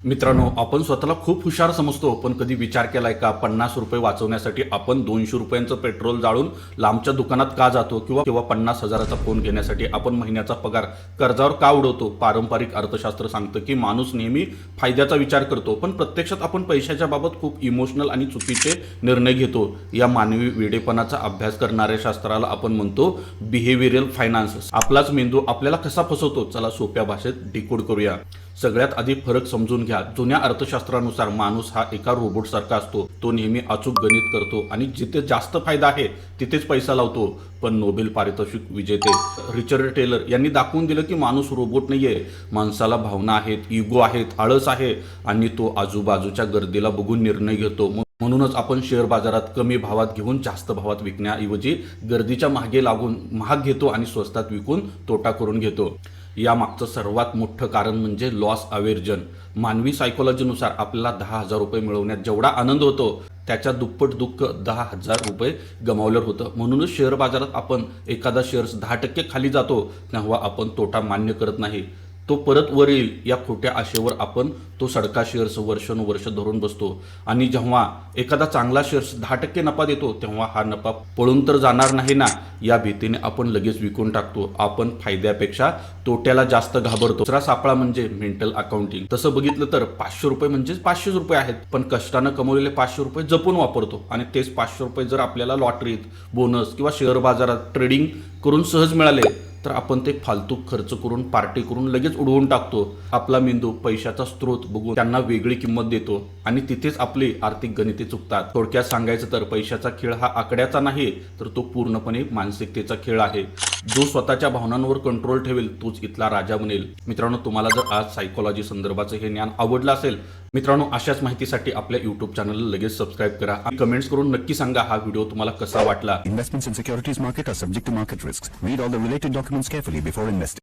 मित्रांनो, आपण स्वतःला खूप हुशार समजतो, पण कधी विचार केलाय का 50 रुपये वाचवण्यासाठी आपण 200 रुपयांचं पेट्रोल जाळून लांबच्या दुकानात का जातो किंवा किंवा 50,000चा फोन घेण्यासाठी आपण महिन्याचा पगार कर्जावर का उडवतो? पारंपरिक अर्थशास्त्र सांगतं की माणूस नेहमी फायद्याचा विचार करतो, पण प्रत्यक्षात आपण पैशाच्या बाबत खूप इमोशनल आणि चुकीचे निर्णय घेतो. या मानवी वेडेपणाचा अभ्यास करणाऱ्या शास्त्राला आपण म्हणतो बिहेवियरल फायनान्स. आपलाच मेंदू आपल्याला कसा फसवतो, चला सोप्या भाषेत डिकोड करूया. सगळ्यात आधी फरक समजून घ्या. जुन्या अर्थशास्त्रानुसार माणूस हा एका रोबोट सारखा असतो. तो नेहमी अचूक गणित करतो आणि जिथे जास्त फायदा आहे तिथेच पैसा लावतो. पण नोबेल पारितोषिक विजेते रिचर्ड टेलर यांनी दाखवून दिलं की माणूस रोबोट नाहीये. माणसाला भावना आहेत, इगो आहेत, आळस आहे आणि तो आजूबाजूच्या गर्दीला बघून निर्णय घेतो. म्हणूनच आपण शेअर बाजारात कमी भावात घेऊन जास्त भावात विकण्याऐवजी गर्दीच्या मागे लागून महाग घेतो आणि स्वस्तात विकून तोटा करून घेतो. यामागचं सर्वात मोठं कारण म्हणजे लॉस अवेर्जन. मानवी सायकोलॉजीनुसार आपल्याला 10,000 रुपये मिळवण्यात जेवढा आनंद होतो त्याच्या दुप्पट दुःख 10,000 रुपये गमावल्यावर होतं. म्हणूनच शेअर बाजारात आपण एखादा शेअर्स 10% खाली जातो तेव्हा आपण तोटा मान्य करत नाही, तो परत वर येईल या खोट्या आशेवर आपण तो सडका शेअर्स वर्षानुवर्ष धरून बसतो. आणि जेव्हा एखादा चांगला शेअर्स 10% नफा देतो तेव्हा हा नफा पळून तर जाणार नाही ना, या भीतीने आपण लगेच विकून टाकतो. आपण फायद्यापेक्षा तोट्याला जास्त घाबरतो. दुसरा सापळा म्हणजे मेंटल अकाउंटिंग. तसं बघितलं तर 500 रुपये म्हणजे 500 रुपये आहेत, पण कष्टानं कमवलेले 500 रुपये जपून वापरतो. आणि तेच 500 रुपये जर आपल्याला लॉटरीत, बोनस किंवा शेअर बाजारात ट्रेडिंग करून सहज मिळाले तर आपण ते फालतू खर्च करून, पार्टी करून लगेच उडवून टाकतो. आपला मेंदू पैशाचा स्रोत बघून त्यांना वेगळी किंमत देतो आणि तिथेच आपली आर्थिक गणिते चुकतात. थोडक्यात सांगायचं तर पैशाचा खेळ हा आकड्याचा नाही, तर तो पूर्णपणे मानसिकतेचा खेळ आहे. जो स्वतःच्या भावनांवर कंट्रोल ठेवेल तोच इथला राजा बनेल. मित्रांनो, तुम्हाला जर आज सायकोलॉजी संदर्भाचं हे ज्ञान आवडलं असेल, मित्रांनो अशाच माहितीसाठी आपल्या यूट्यूब चॅनलला लगेच सबस्क्राईब करा आणि कमेंट्स करून नक्की सांगा हा व्हिडिओ तुम्हाला कसा वाटला. Investments in securities market are subject to market risks. Read all the related documents carefully before investing.